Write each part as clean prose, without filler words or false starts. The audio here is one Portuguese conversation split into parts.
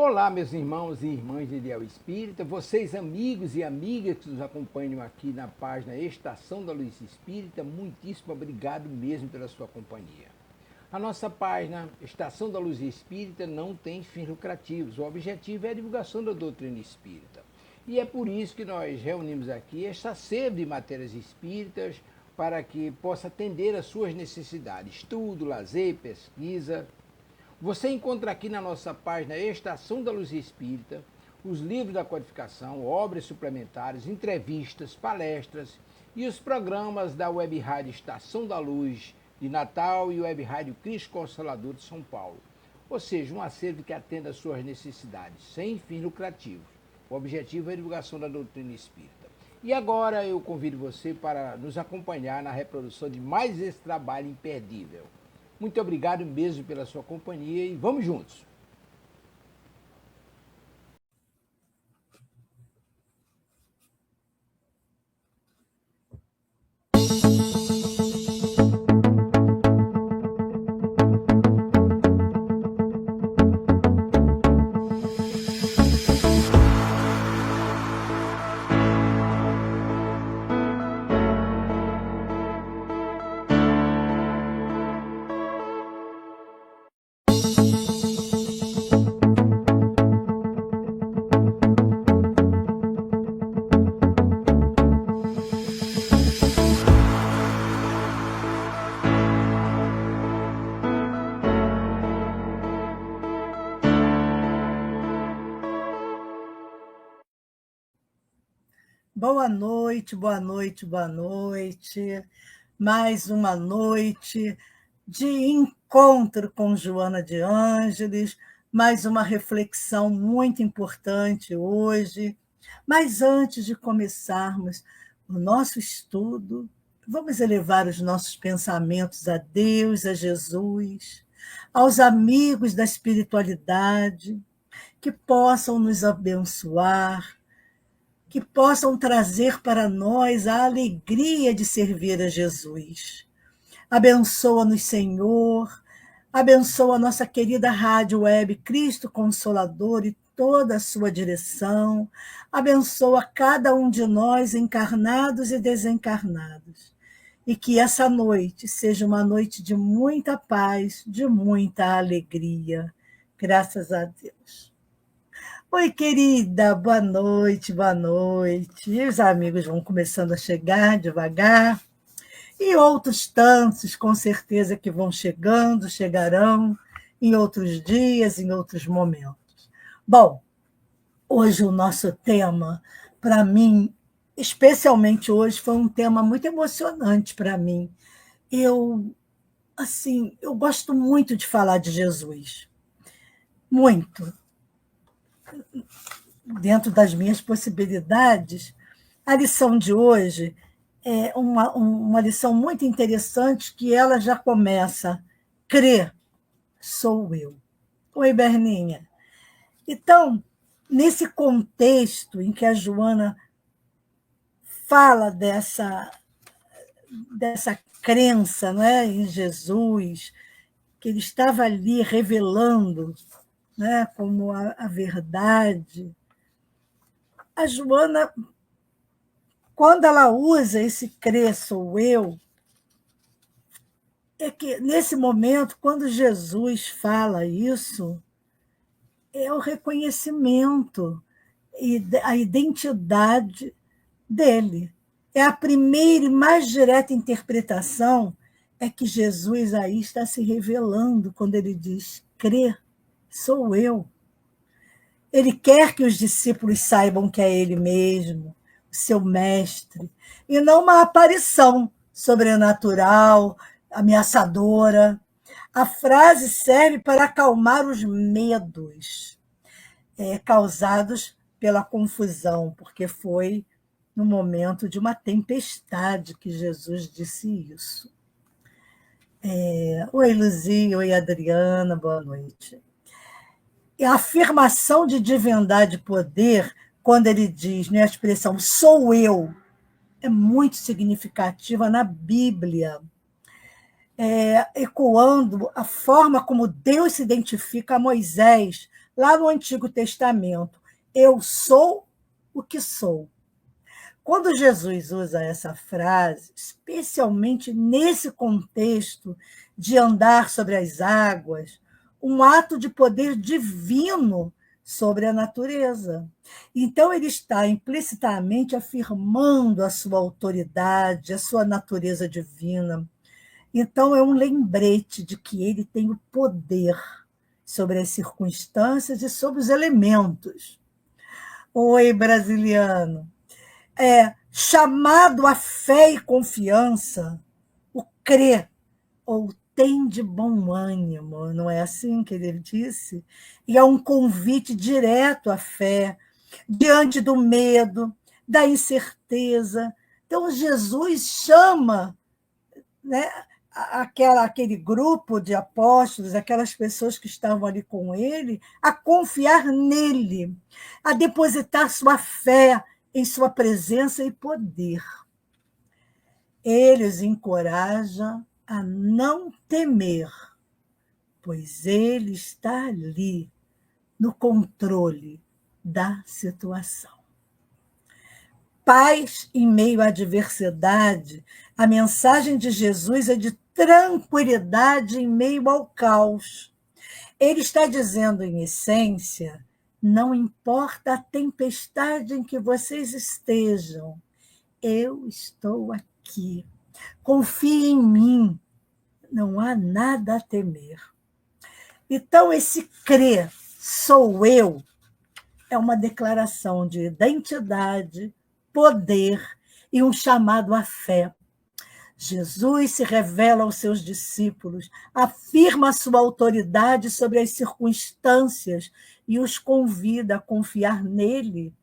Olá, meus irmãos e irmãs de Ideal Espírita, vocês amigos e amigas que nos acompanham aqui na página Estação da Luz Espírita, muitíssimo obrigado mesmo pela sua companhia. A nossa página Estação da Luz Espírita não tem fins lucrativos, o objetivo é a divulgação da doutrina espírita. E é por isso que nós reunimos aqui esta sede de matérias espíritas para que possa atender às suas necessidades, estudo, lazer, pesquisa. Você encontra aqui na nossa página Estação da Luz Espírita os livros da codificação, obras suplementares, entrevistas, palestras e os programas da Web Rádio Estação da Luz de Natal e Web Rádio Cristo Consolador de São Paulo. Ou seja, um acervo que atenda às suas necessidades, sem fins lucrativos. O objetivo é a divulgação da doutrina espírita. E agora eu convido você para nos acompanhar na reprodução de mais esse trabalho imperdível. Muito obrigado mesmo pela sua companhia e vamos juntos! Boa noite, boa noite, boa noite. Mais uma noite de encontro com Joana de Ângeles, mais uma reflexão muito importante hoje. Mas antes de começarmos o nosso estudo, vamos elevar os nossos pensamentos a Deus, a Jesus, aos amigos da espiritualidade, que possam nos abençoar, que possam trazer para nós a alegria de servir a Jesus. Abençoa-nos, Senhor, abençoa a nossa querida Rádio Web Cristo Consolador e toda a sua direção, abençoa cada um de nós, encarnados e desencarnados, e que essa noite seja uma noite de muita paz, de muita alegria. Graças a Deus. Oi, querida, boa noite, boa noite. E os amigos vão começando a chegar devagar, e outros tantos, com certeza, que vão chegando, chegarão em outros dias, em outros momentos. Bom, hoje o nosso tema, para mim, especialmente hoje, foi um tema muito emocionante para mim. Eu gosto muito de falar de Jesus, muito. Dentro das minhas possibilidades, a lição de hoje é uma lição muito interessante, que ela já começa: crer, sou eu. Oi, Berninha. Então, nesse contexto em que a Joana fala dessa crença, não é, em Jesus, que ele estava ali revelando, né, como a verdade, a Joana, quando ela usa esse crer sou eu, é que nesse momento, quando Jesus fala isso, é o reconhecimento e a identidade dele. É a primeira e mais direta interpretação, é que Jesus aí está se revelando quando ele diz: crer, sou eu. Ele quer que os discípulos saibam que é ele mesmo, o seu mestre, e não uma aparição sobrenatural, ameaçadora. A frase serve para acalmar os medos causados pela confusão, porque foi no momento de uma tempestade que Jesus disse isso. Oi, Luzia, oi, Adriana, boa noite. E a afirmação de divindade e poder, quando ele diz, né, a expressão sou eu, é muito significativa na Bíblia, ecoando a forma como Deus se identifica a Moisés lá no Antigo Testamento, eu sou o que sou. Quando Jesus usa essa frase, especialmente nesse contexto de andar sobre as águas, um ato de poder divino sobre a natureza. Então, ele está implicitamente afirmando a sua autoridade, a sua natureza divina. Então, é um lembrete de que ele tem o poder sobre as circunstâncias e sobre os elementos. Oi, brasiliano. Chamado à fé e confiança, o crê ou tem de bom ânimo, não é assim que ele disse? E é um convite direto à fé, diante do medo, da incerteza. Então, Jesus chama, né, aquele grupo de apóstolos, aquelas pessoas que estavam ali com ele, a confiar nele, a depositar sua fé em sua presença e poder. Ele os encoraja a não temer, pois ele está ali, no controle da situação. Paz em meio à adversidade, a mensagem de Jesus é de tranquilidade em meio ao caos. Ele está dizendo, em essência, não importa a tempestade em que vocês estejam, eu estou aqui. Confie em mim, não há nada a temer. Então, esse crer, sou eu, é uma declaração de identidade, poder e um chamado à fé. Jesus se revela aos seus discípulos, afirma a sua autoridade sobre as circunstâncias e os convida a confiar nele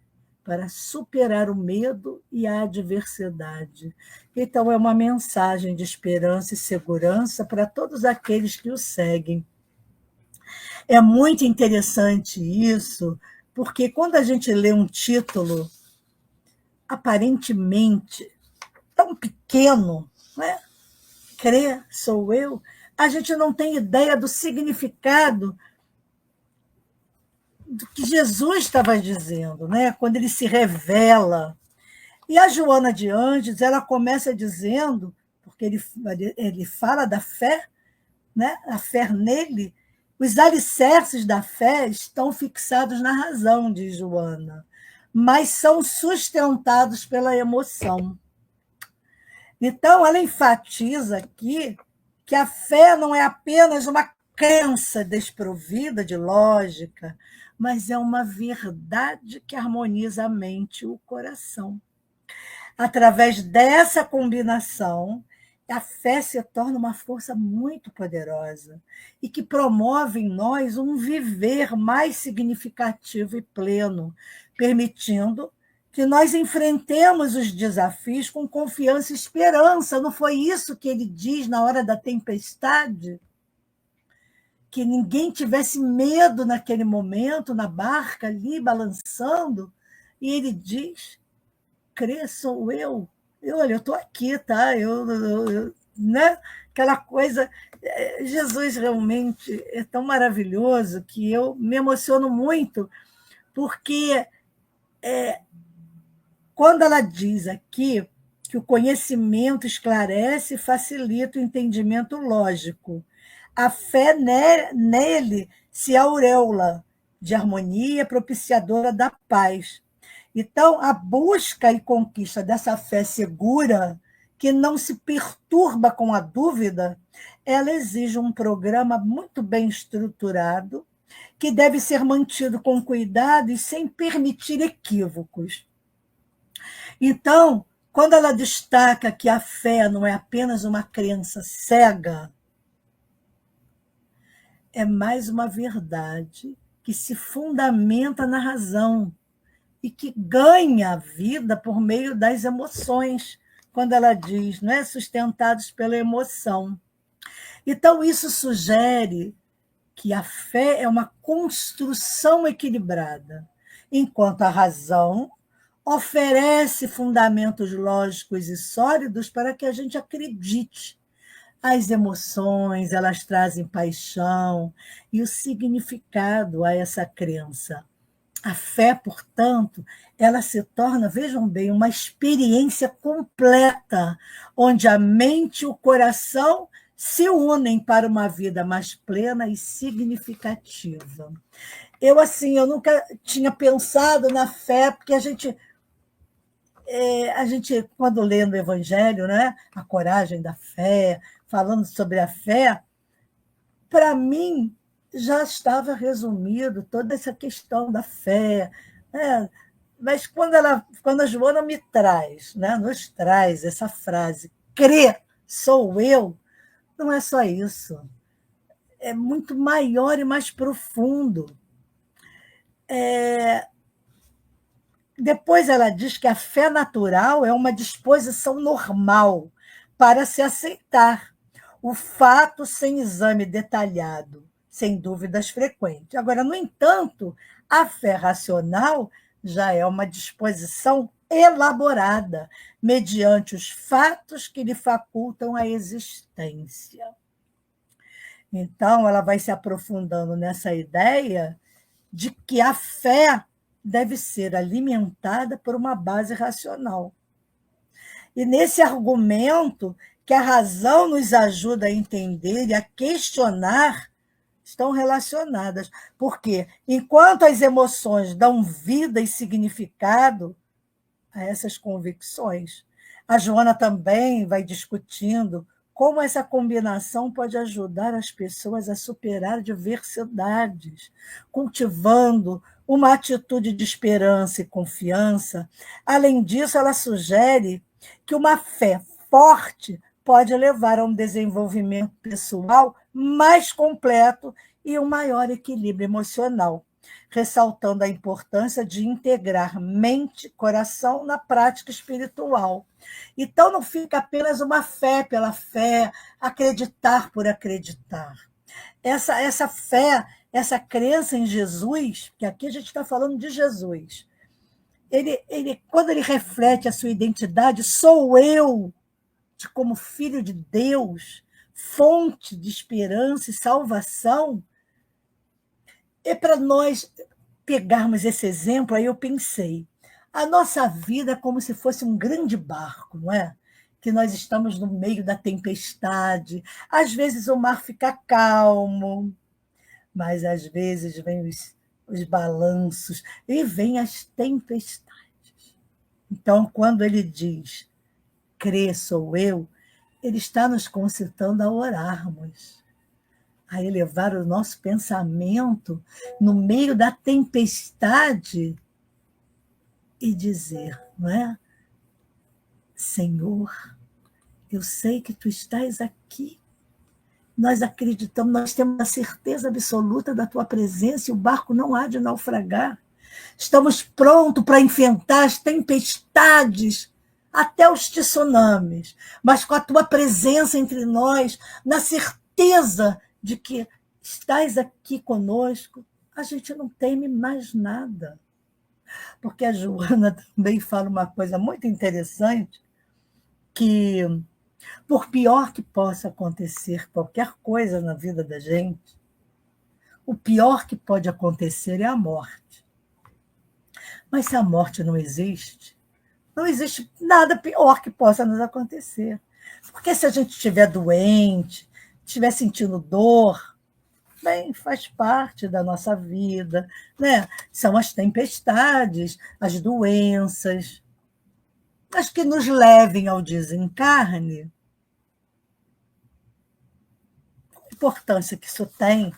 para superar o medo e a adversidade. Então, é uma mensagem de esperança e segurança para todos aqueles que o seguem. É muito interessante isso, porque quando a gente lê um título aparentemente tão pequeno, né? Crer, sou eu, a gente não tem ideia do significado do que Jesus estava dizendo, né? Quando ele se revela. E a Joana de Ângeles, ela começa dizendo, porque ele fala da fé, né? A fé nele, os alicerces da fé estão fixados na razão, diz Joana, mas são sustentados pela emoção. Então, ela enfatiza aqui que a fé não é apenas uma crença desprovida de lógica, mas é uma verdade que harmoniza a mente e o coração. Através dessa combinação, a fé se torna uma força muito poderosa e que promove em nós um viver mais significativo e pleno, permitindo que nós enfrentemos os desafios com confiança e esperança. Não foi isso que ele diz na hora da tempestade? Que ninguém tivesse medo naquele momento, na barca ali, balançando. E ele diz, crê, sou eu. Olha, eu estou aqui, tá? Né? Aquela coisa... Jesus realmente é tão maravilhoso que eu me emociono muito, porque... Quando ela diz aqui que o conhecimento esclarece e facilita o entendimento lógico, a fé nele se aureola de harmonia propiciadora da paz. Então, a busca e conquista dessa fé segura, que não se perturba com a dúvida, ela exige um programa muito bem estruturado, que deve ser mantido com cuidado e sem permitir equívocos. Então, quando ela destaca que a fé não é apenas uma crença cega, é mais uma verdade que se fundamenta na razão e que ganha a vida por meio das emoções, quando ela diz, não é, sustentados pela emoção. Então, isso sugere que a fé é uma construção equilibrada, enquanto a razão oferece fundamentos lógicos e sólidos para que a gente acredite, As emoções, elas trazem paixão e o significado a essa crença. A fé, portanto, ela se torna, vejam bem, uma experiência completa, onde a mente e o coração se unem para uma vida mais plena e significativa. Eu, assim, eu nunca tinha pensado na fé, porque a gente quando lê no Evangelho, né, a coragem da fé, falando sobre a fé, para mim já estava resumido toda essa questão da fé, né? Mas quando a Joana me traz, né, nos traz essa frase, crer sou eu, não é só isso, é muito maior e mais profundo. Depois ela diz que a fé natural é uma disposição normal para se aceitar o fato sem exame detalhado, sem dúvidas frequentes. Agora, no entanto, a fé racional já é uma disposição elaborada, mediante os fatos que lhe facultam a existência. Então, ela vai se aprofundando nessa ideia de que a fé deve ser alimentada por uma base racional. E nesse argumento, que a razão nos ajuda a entender e a questionar, estão relacionadas. Porque, enquanto as emoções dão vida e significado a essas convicções, a Joana também vai discutindo como essa combinação pode ajudar as pessoas a superar diversidades, cultivando uma atitude de esperança e confiança. Além disso, ela sugere que uma fé forte pode levar a um desenvolvimento pessoal mais completo e um maior equilíbrio emocional, ressaltando a importância de integrar mente e coração na prática espiritual. Então, não fica apenas uma fé pela fé, acreditar por acreditar. Essa fé, essa crença em Jesus, que aqui a gente está falando de Jesus, quando ele reflete a sua identidade, sou eu, como filho de Deus, fonte de esperança e salvação, é para nós pegarmos esse exemplo, aí eu pensei, a nossa vida é como se fosse um grande barco, não é? Que nós estamos no meio da tempestade. Às vezes o mar fica calmo, mas às vezes vem os balanços e vem as tempestades. Então, quando ele diz, crê sou eu, ele está nos concitando a orarmos, a elevar o nosso pensamento no meio da tempestade e dizer, não é? Senhor, eu sei que tu estás aqui. Nós acreditamos, nós temos a certeza absoluta da tua presença e o barco não há de naufragar. Estamos prontos para enfrentar as tempestades, até os tsunamis, mas com a tua presença entre nós, na certeza de que estás aqui conosco, a gente não teme mais nada. Porque a Joana também fala uma coisa muito interessante, que, por pior que possa acontecer qualquer coisa na vida da gente, o pior que pode acontecer é a morte. Mas se a morte não existe nada pior que possa nos acontecer. Porque se a gente estiver doente, estiver sentindo dor, bem, faz parte da nossa vida, né? São as tempestades, as doenças, mas que nos levem ao desencarne. A importância que isso tem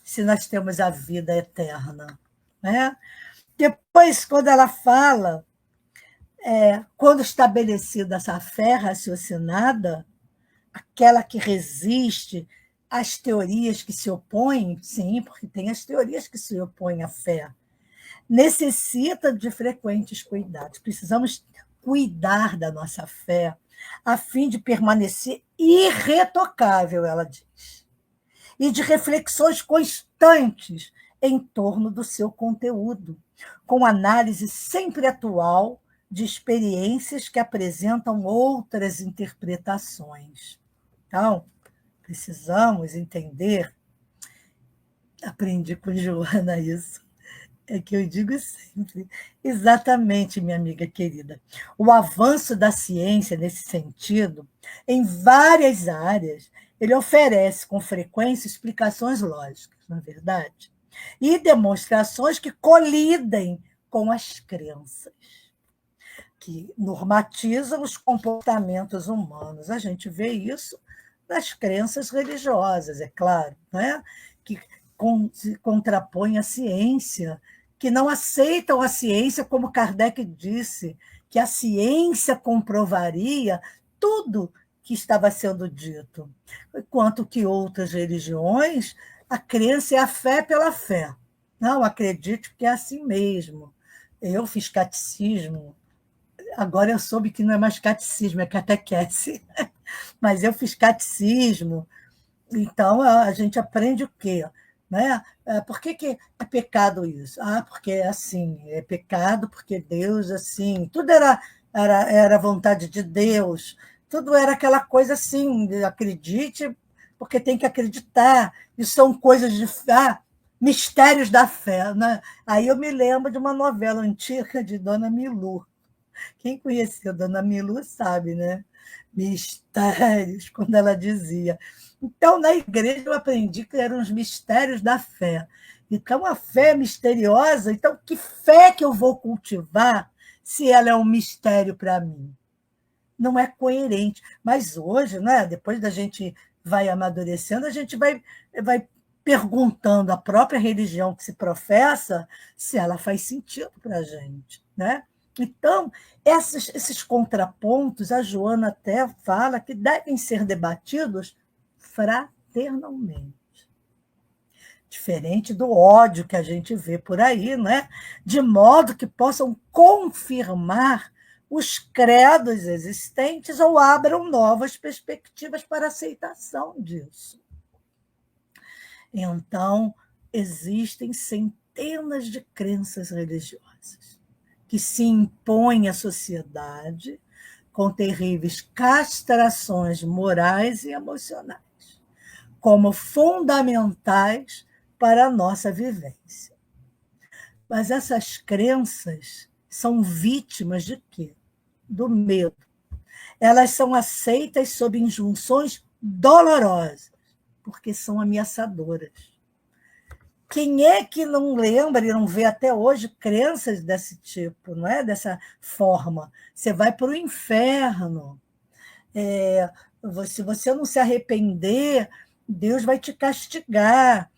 se nós temos a vida eterna, né? Depois, quando ela fala, quando estabelecida essa fé raciocinada, aquela que resiste às teorias que se opõem, sim, porque tem as teorias que se opõem à fé, necessita de frequentes cuidados. Precisamos cuidar da nossa fé a fim de permanecer irretocável, ela diz, e de reflexões constantes em torno do seu conteúdo, com análise sempre atual de experiências que apresentam outras interpretações. Então, precisamos entender, aprendi com Joana isso, é que eu digo sempre, exatamente, minha amiga querida, o avanço da ciência nesse sentido, em várias áreas, ele oferece com frequência explicações lógicas, não é verdade? E demonstrações que colidem com as crenças, que normatizam os comportamentos humanos. A gente vê isso nas crenças religiosas, é claro, né? Que se contrapõem à ciência, que não aceitam a ciência, como Kardec disse, que a ciência comprovaria tudo que estava sendo dito, enquanto que outras religiões, a crença é a fé pela fé. Não, acredite que é assim mesmo. Eu fiz catecismo, agora eu soube que não é mais catecismo, é catequese, mas eu fiz catecismo, então a gente aprende o quê? Né? Por que é pecado isso? Porque é assim, é pecado porque Deus, assim, tudo era vontade de Deus, tudo era aquela coisa assim, acredite, porque tem que acreditar, e são coisas de mistérios da fé. Né? Aí eu me lembro de uma novela antiga de Dona Milu. Quem conheceu Dona Milu sabe, né? Mistérios, quando ela dizia. Então, na igreja, eu aprendi que eram os mistérios da fé. Então, a fé é misteriosa. Então, que fé que eu vou cultivar se ela é um mistério para mim? Não é coerente. Mas hoje, né, depois da gente vai amadurecendo, a gente vai perguntando à própria religião que se professa se ela faz sentido para a gente, né? Então, esses contrapontos, a Joana até fala que devem ser debatidos fraternalmente. Diferente do ódio que a gente vê por aí, né? De modo que possam confirmar os credos existentes ou abram novas perspectivas para a aceitação disso. Então, existem centenas de crenças religiosas que se impõem à sociedade com terríveis castrações morais e emocionais, como fundamentais para a nossa vivência. Mas essas crenças são vítimas de quê? Do medo. Elas são aceitas sob injunções dolorosas, porque são ameaçadoras. Quem é que não lembra e não vê até hoje crenças desse tipo, não é? Dessa forma? Você vai para o inferno. Se você não se arrepender, Deus vai te castigar.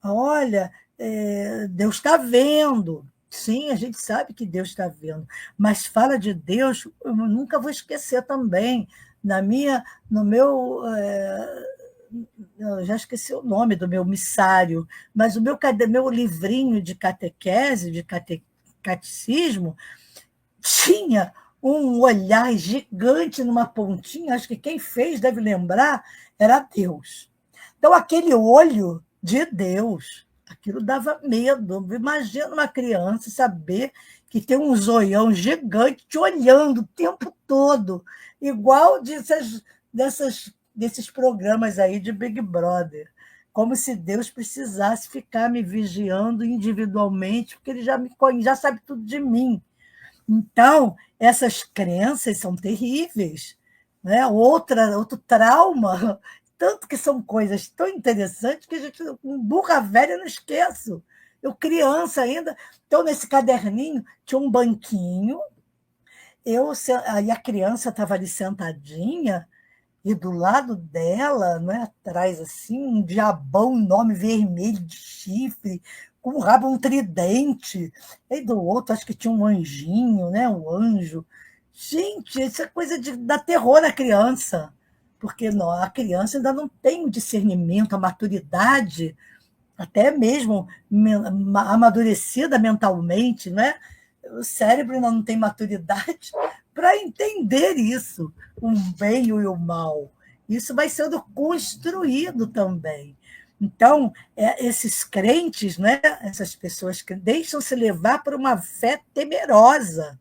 Olha, Deus está vendo. Sim, a gente sabe que Deus está vendo, mas fala de Deus, eu nunca vou esquecer também. No meu, eu já esqueci o nome do meu missário, mas o meu livrinho de catequese, de catecismo, tinha um olhar gigante numa pontinha, acho que quem fez deve lembrar, era Deus. Então, aquele olho de Deus, aquilo dava medo. Imagina uma criança saber que tem um zoião gigante te olhando o tempo todo, igual desses programas aí de Big Brother, como se Deus precisasse ficar me vigiando individualmente, porque ele já me conhece, já sabe tudo de mim. Então, essas crenças são terríveis. Né? Outro trauma, tanto que são coisas tão interessantes que a gente, burra velha, eu não esqueço. Eu, criança ainda, então, nesse caderninho, tinha um banquinho, aí a criança estava ali sentadinha, e do lado dela, né, atrás, assim, um diabão enorme, vermelho, de chifre, com um rabo, um tridente. E do outro, acho que tinha um anjinho, né, um anjo. Gente, isso é coisa de dar terror à criança, porque não, a criança ainda não tem o discernimento, a maturidade, até mesmo amadurecida mentalmente, né? O cérebro ainda não tem maturidade para entender isso, o bem e o mal. Isso vai sendo construído também. Então, esses crentes, né, essas pessoas que deixam-se levar por uma fé temerosa,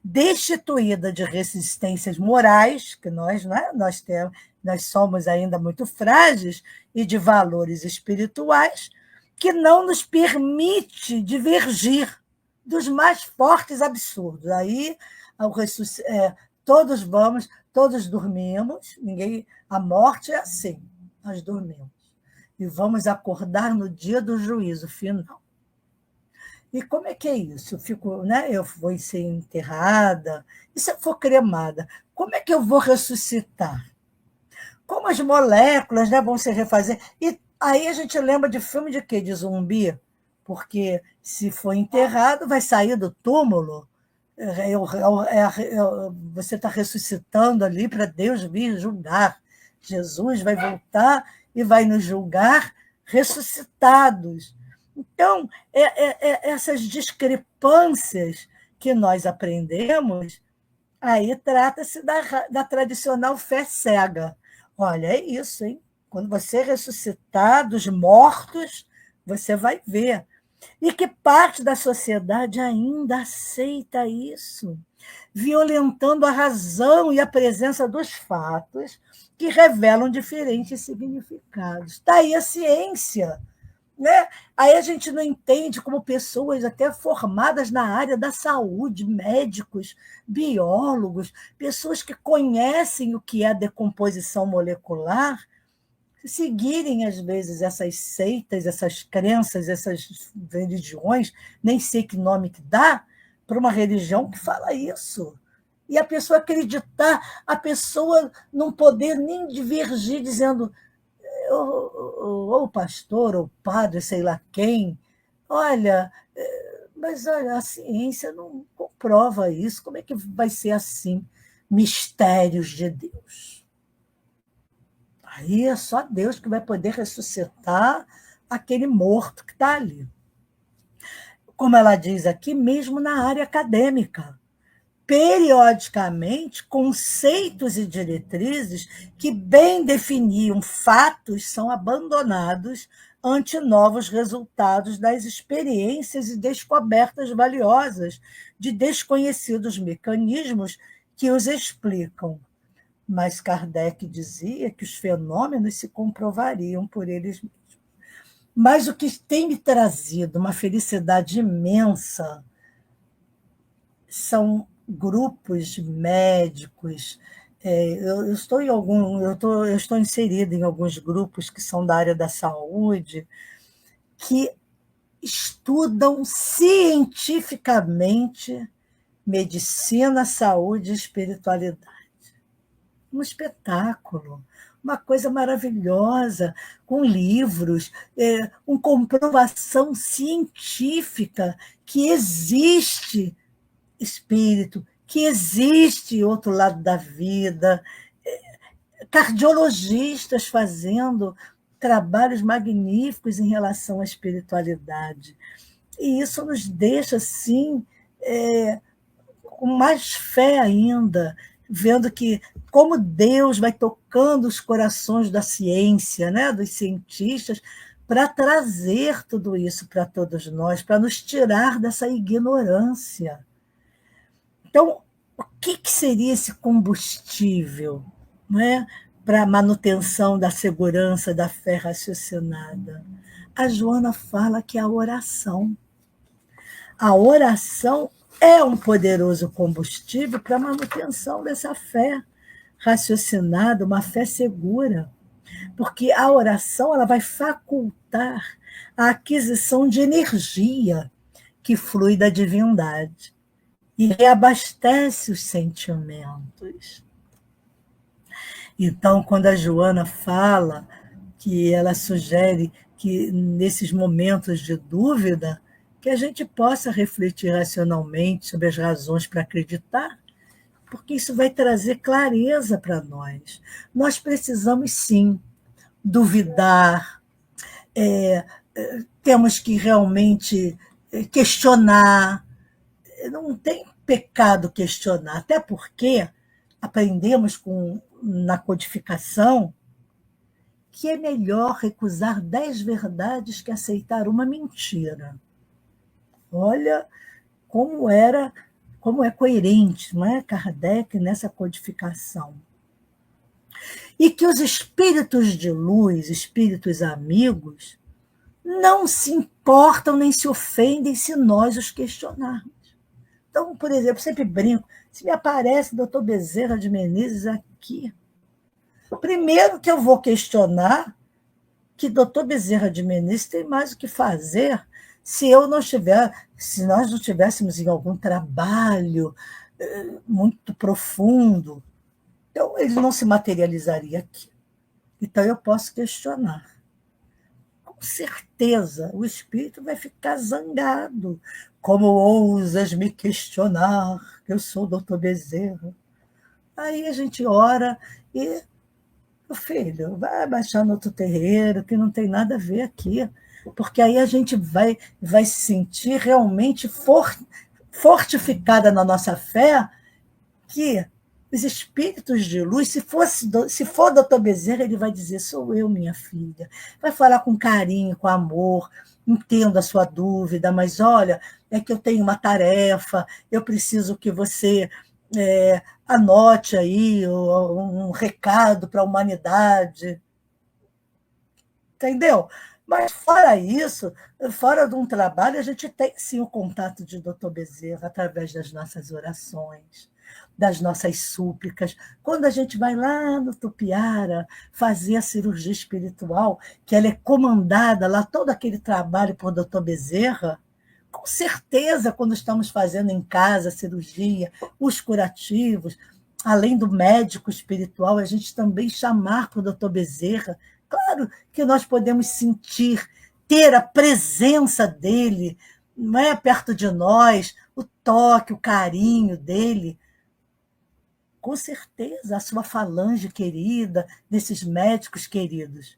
destituída de resistências morais, que nós, né, nós temos, nós somos ainda muito frágeis, e de valores espirituais, que não nos permite divergir dos mais fortes absurdos. Aí todos dormimos, ninguém, a morte é assim, nós dormimos. E vamos acordar no dia do juízo final. E como é que é isso? Eu vou ser enterrada, e se eu for cremada, como é que eu vou ressuscitar? Como as moléculas, né, vão se refazer? E aí a gente lembra de filme de quê? De zumbi? Porque se for enterrado, vai sair do túmulo. Você está ressuscitando ali para Deus vir julgar. Jesus vai voltar e vai nos julgar ressuscitados. Então, essas discrepâncias que nós aprendemos, aí trata-se da tradicional fé cega. Olha, é isso, hein? Quando você ressuscitar dos mortos, você vai ver. E que parte da sociedade ainda aceita isso, violentando a razão e a presença dos fatos que revelam diferentes significados. Está aí a ciência. Né? Aí a gente não entende como pessoas até formadas na área da saúde, médicos, biólogos, pessoas que conhecem o que é a decomposição molecular, seguirem, às vezes, essas seitas, essas crenças, essas religiões, nem sei que nome que dá, para uma religião que fala isso. E a pessoa acreditar, a pessoa não poder nem divergir, dizendo, ou o pastor, ou o padre, sei lá quem, olha, mas olha, a ciência não comprova isso, como é que vai ser assim? Mistérios de Deus. Aí é só Deus que vai poder ressuscitar aquele morto que está ali. Como ela diz aqui, mesmo na área acadêmica. Periodicamente, conceitos e diretrizes que bem definiam fatos são abandonados ante novos resultados das experiências e descobertas valiosas de desconhecidos mecanismos que os explicam. Mas Kardec dizia que os fenômenos se comprovariam por eles mesmos. Mas o que tem me trazido uma felicidade imensa são grupos médicos. Eu estou inserida em alguns grupos que são da área da saúde, que estudam cientificamente medicina, saúde e espiritualidade. Um espetáculo, uma coisa maravilhosa, com livros, com comprovação científica que existe espírito, que existe outro lado da vida, cardiologistas fazendo trabalhos magníficos em relação à espiritualidade. E isso nos deixa, assim, com mais fé ainda, vendo que como Deus vai tocando os corações da ciência, né, dos cientistas, para trazer tudo isso para todos nós, para nos tirar dessa ignorância. Então, o que seria esse combustível, não é, para a manutenção da segurança da fé raciocinada? A Joana fala que é a oração. A oração é um poderoso combustível para a manutenção dessa fé raciocinada, uma fé segura, porque a oração ela vai facultar a aquisição de energia que flui da divindade e reabastece os sentimentos. Então, quando a Joana fala que ela sugere que, nesses momentos de dúvida, que a gente possa refletir racionalmente sobre as razões para acreditar, porque isso vai trazer clareza para nós. Nós precisamos, sim, duvidar, temos que realmente questionar. Não tem pecado questionar, até porque aprendemos na codificação que é melhor recusar 10 verdades que aceitar uma mentira. Olha como era como é coerente, não é, Kardec, nessa codificação. E que os espíritos de luz, espíritos amigos, não se importam nem se ofendem se nós os questionarmos. Então, por exemplo, sempre brinco, se me aparece doutor Bezerra de Menezes aqui, primeiro que eu vou questionar que doutor Bezerra de Menezes tem mais o que fazer se nós não estivéssemos em algum trabalho muito profundo. Então, ele não se materializaria aqui. Então, eu posso questionar. Com certeza, o espírito vai ficar zangado. Como ousas me questionar, que eu sou o doutor Bezerra? Aí a gente ora e, meu filho, vai baixar no outro terreiro, que não tem nada a ver aqui. Porque aí a gente vai se sentir realmente fortificada na nossa fé que os espíritos de luz, se for doutor Bezerra, ele vai dizer, sou eu, minha filha. Vai falar com carinho, com amor, entendo a sua dúvida, mas olha, é que eu tenho uma tarefa, eu preciso que você anote aí um recado para a humanidade. Entendeu? Mas, fora isso, fora de um trabalho, a gente tem, sim, o contato de doutor Bezerra através das nossas orações, das nossas súplicas. Quando a gente vai lá no Tupiara fazer a cirurgia espiritual, que ela é comandada, lá todo aquele trabalho por doutor Bezerra, com certeza, quando estamos fazendo em casa a cirurgia, os curativos, além do médico espiritual, a gente também chamar para o doutor Bezerra. Claro que nós podemos sentir, ter a presença dele, não é, perto de nós, o toque, o carinho dele. Com certeza, a sua falange querida, desses médicos queridos.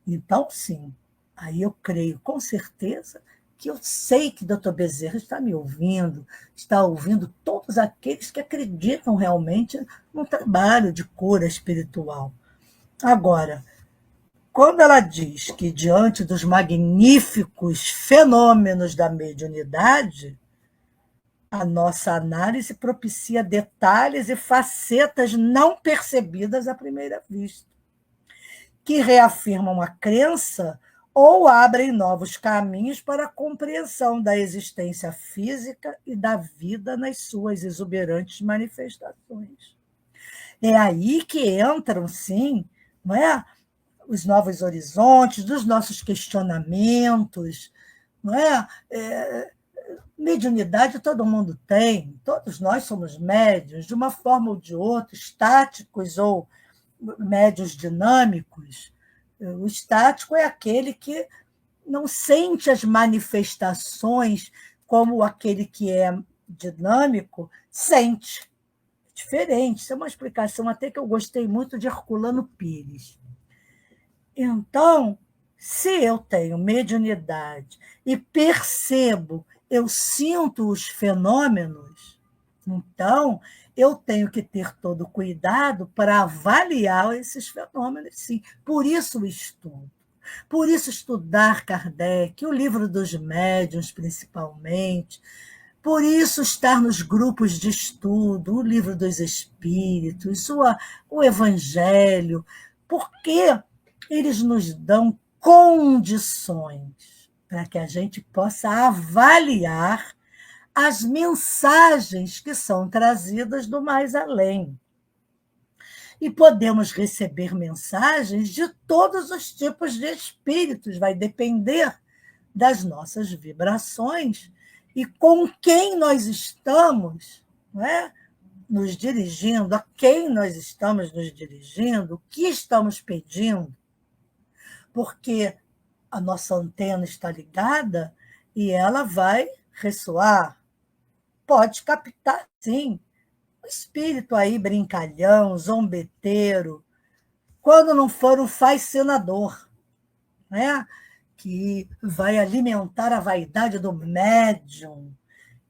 Então, sim, aí eu creio, com certeza, que eu sei que o doutor Bezerra está me ouvindo, está ouvindo todos aqueles que acreditam realmente no trabalho de cura espiritual. Agora, quando ela diz que, diante dos magníficos fenômenos da mediunidade, a nossa análise propicia detalhes e facetas não percebidas à primeira vista, que reafirmam a crença ou abrem novos caminhos para a compreensão da existência física e da vida nas suas exuberantes manifestações. É aí que entram, sim, não é? Os novos horizontes, dos nossos questionamentos, não é? Mediunidade todo mundo tem, todos nós somos médiuns, de uma forma ou de outra, estáticos ou médiuns dinâmicos. O estático é aquele que não sente as manifestações como aquele que é dinâmico sente. É diferente. Isso é uma explicação até que eu gostei muito de Herculano Pires. Então, se eu tenho mediunidade e percebo, eu sinto os fenômenos, então eu tenho que ter todo cuidado para avaliar esses fenômenos, sim. Por isso o estudo. Por isso estudar Kardec, o livro dos médiuns, principalmente. Por isso estar nos grupos de estudo, o livro dos espíritos, o Evangelho, porque eles nos dão condições para que a gente possa avaliar as mensagens que são trazidas do mais além. E podemos receber mensagens de todos os tipos de espíritos, vai depender das nossas vibrações e com quem nós estamos, não é? Nos dirigindo, a quem nós estamos nos dirigindo, o que estamos pedindo, porque a nossa antena está ligada e ela vai ressoar. Pode captar, sim, o espírito aí brincalhão, zombeteiro, quando não for um fascinador, né? Que vai alimentar a vaidade do médium,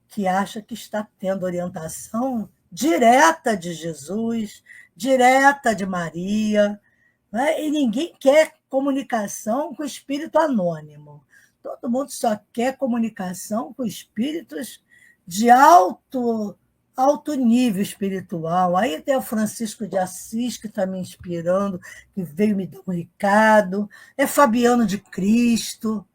que acha que está tendo orientação direta de Jesus, direta de Maria, né? E ninguém quer comunicação com o espírito anônimo. Todo mundo só quer comunicação com espíritos de alto alto nível espiritual. Aí tem o Francisco de Assis, que está me inspirando, que veio me dar um recado, é Fabiano de Cristo.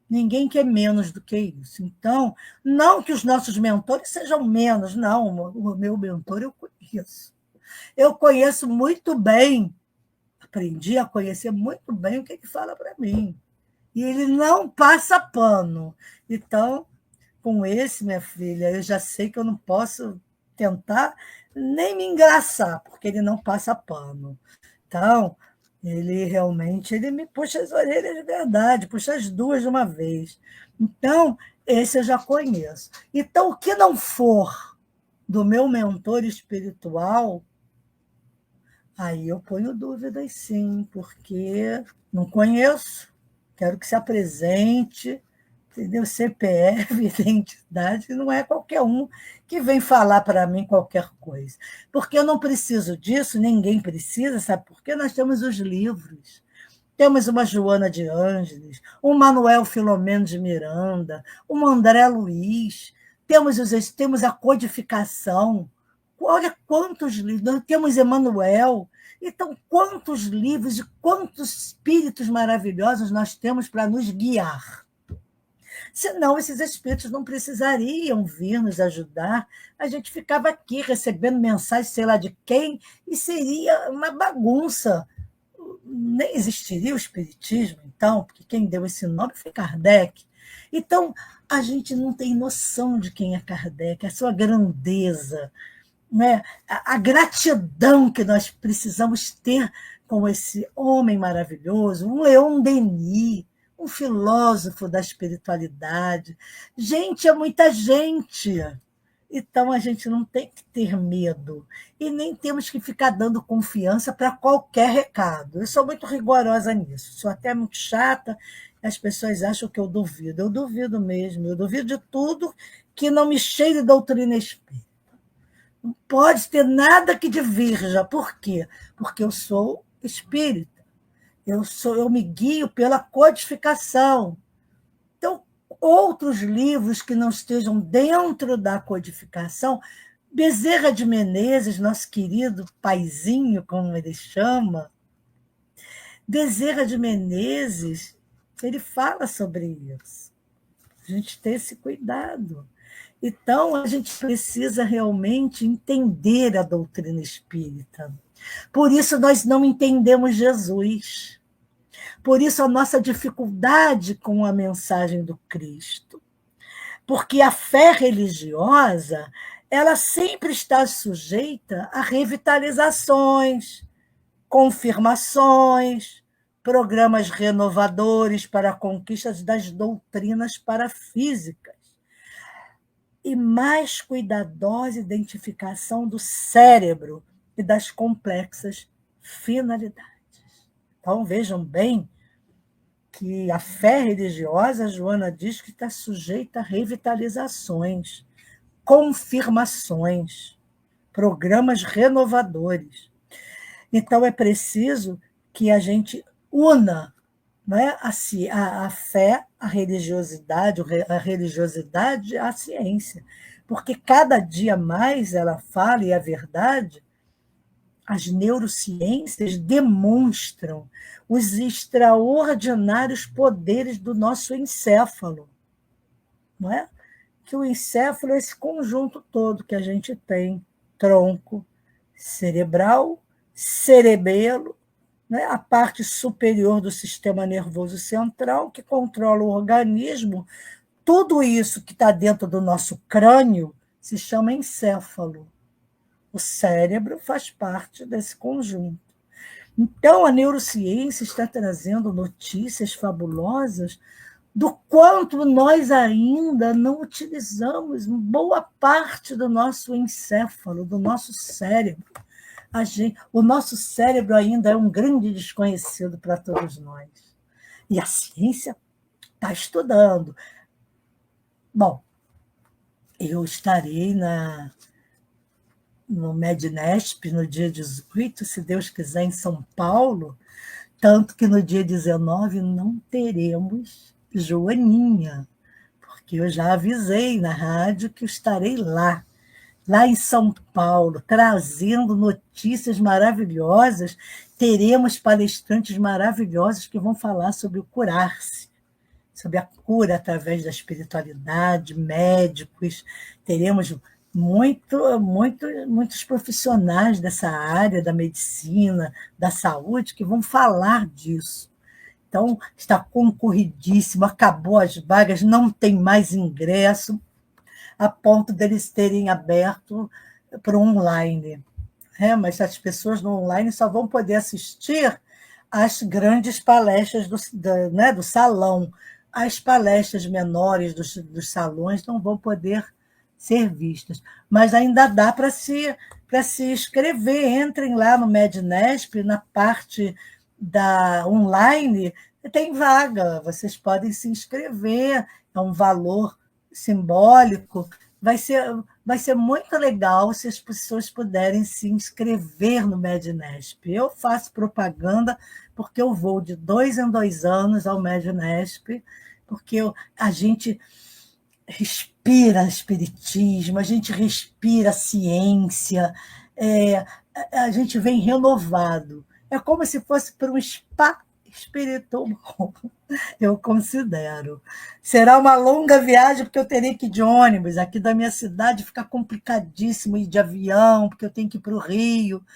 Ninguém quer menos do que isso. Então, não que os nossos mentores sejam menos, não. O meu mentor eu conheço. Eu conheço muito bem, aprendi a conhecer muito bem o que ele fala para mim. E ele não passa pano. Então, com esse, minha filha, eu já sei que eu não posso tentar nem me engraçar, porque ele não passa pano. Então, ele realmente ele me puxa as orelhas de verdade, puxa as duas de uma vez. Então, esse eu já conheço. Então, o que não for do meu mentor espiritual, aí eu ponho dúvidas, sim, porque não conheço, quero que se apresente, entendeu? CPF, identidade, não é qualquer um que vem falar para mim qualquer coisa. Porque eu não preciso disso, ninguém precisa, sabe por quê? Nós temos os livros. Temos uma Joana de Ângeles, um Manuel Filomeno de Miranda, um André Luiz, temos a codificação. Olha quantos livros, nós temos Emmanuel. Então, quantos livros e quantos espíritos maravilhosos nós temos para nos guiar. Senão, esses espíritos não precisariam vir nos ajudar. A gente ficava aqui recebendo mensagem, sei lá de quem, e seria uma bagunça. Nem existiria o espiritismo, então, porque quem deu esse nome foi Kardec. Então, a gente não tem noção de quem é Kardec, a sua grandeza, né? A gratidão que nós precisamos ter com esse homem maravilhoso, um Leon Denis, um filósofo da espiritualidade. Gente, é muita gente. Então, a gente não tem que ter medo e nem temos que ficar dando confiança para qualquer recado. Eu sou muito rigorosa nisso, sou até muito chata, as pessoas acham que eu duvido. Eu duvido mesmo, eu duvido de tudo que não me cheire de doutrina espírita. Não pode ter nada que divirja. Por quê? Porque eu sou espírita. Eu me guio pela codificação. Então, outros livros que não estejam dentro da codificação, Bezerra de Menezes, nosso querido paizinho, como ele chama, Bezerra de Menezes, ele fala sobre isso. A gente tem esse cuidado. Então, a gente precisa realmente entender a doutrina espírita. Por isso, nós não entendemos Jesus. Por isso, a nossa dificuldade com a mensagem do Cristo. Porque a fé religiosa, ela sempre está sujeita a revitalizações, confirmações, programas renovadores para a conquista das doutrinas parafísicas e mais cuidadosa identificação do cérebro e das complexas finalidades. Então, vejam bem que a fé religiosa, a Joana diz que está sujeita a revitalizações, confirmações, programas renovadores. Então, é preciso que a gente una, né, a fé, a religiosidade à ciência. Porque cada dia mais ela fala, e é verdade, as neurociências demonstram os extraordinários poderes do nosso encéfalo. Não é? Que o encéfalo é esse conjunto todo que a gente tem, tronco, cerebral, cerebelo, né? A parte superior do sistema nervoso central, que controla o organismo. Tudo isso que está dentro do nosso crânio se chama encéfalo. O cérebro faz parte desse conjunto. Então, a neurociência está trazendo notícias fabulosas do quanto nós ainda não utilizamos boa parte do nosso encéfalo, do nosso cérebro. O nosso cérebro ainda é um grande desconhecido para todos nós. E a ciência está estudando. Bom, eu estarei no Mednesp no dia 18, se Deus quiser, em São Paulo, tanto que no dia 19 não teremos Joaninha, porque eu já avisei na rádio que eu estarei lá. lá em São Paulo, trazendo notícias maravilhosas. Teremos palestrantes maravilhosos que vão falar sobre o curar-se, sobre a cura através da espiritualidade, médicos. Teremos muitos profissionais dessa área da medicina, da saúde, que vão falar disso. Então, está concorridíssimo, acabou as vagas, não tem mais ingresso, a ponto deles terem aberto para o online. Mas as pessoas no online só vão poder assistir às grandes palestras do salão. As palestras menores dos salões não vão poder ser vistas. Mas ainda dá para se inscrever. Entrem lá no Mednesp, na parte da online, tem vaga, vocês podem se inscrever, é um valor simbólico. Vai ser muito legal se as pessoas puderem se inscrever no Mednesp. Eu faço propaganda porque eu vou de 2 em 2 anos ao Mednesp, porque a gente respira espiritismo, a gente respira ciência, a gente vem renovado. É como se fosse para um spa espiritual, eu considero. Será uma longa viagem, porque eu terei que ir de ônibus. Aqui da minha cidade fica complicadíssimo ir de avião, porque eu tenho que ir para o Rio.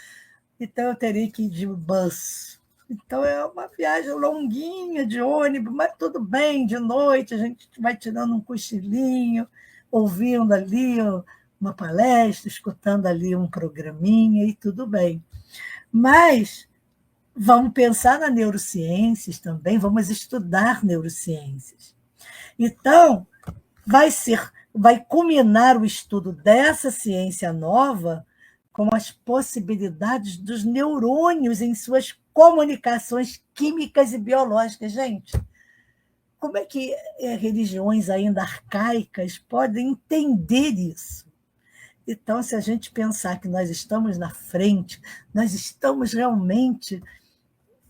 Então, eu terei que ir de bus. Então, é uma viagem longuinha de ônibus, mas tudo bem, de noite a gente vai tirando um cochilinho, ouvindo ali uma palestra, escutando ali um programinha, e tudo bem. Mas vamos pensar na neurociências também, vamos estudar neurociências. Então, vai culminar o estudo dessa ciência nova com as possibilidades dos neurônios em suas comunicações químicas e biológicas. Gente, como é que religiões ainda arcaicas podem entender isso? Então, se a gente pensar que nós estamos na frente, nós estamos realmente...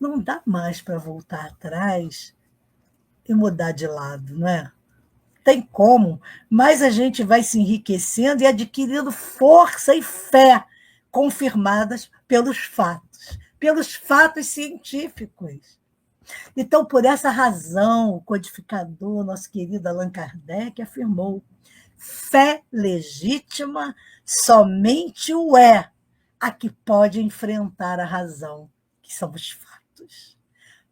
Não dá mais para voltar atrás e mudar de lado, não é? Tem como, mas a gente vai se enriquecendo e adquirindo força e fé confirmadas pelos fatos científicos. Então, por essa razão, o codificador, nosso querido Allan Kardec, afirmou: fé legítima somente o é a que pode enfrentar a razão, que são os fatos.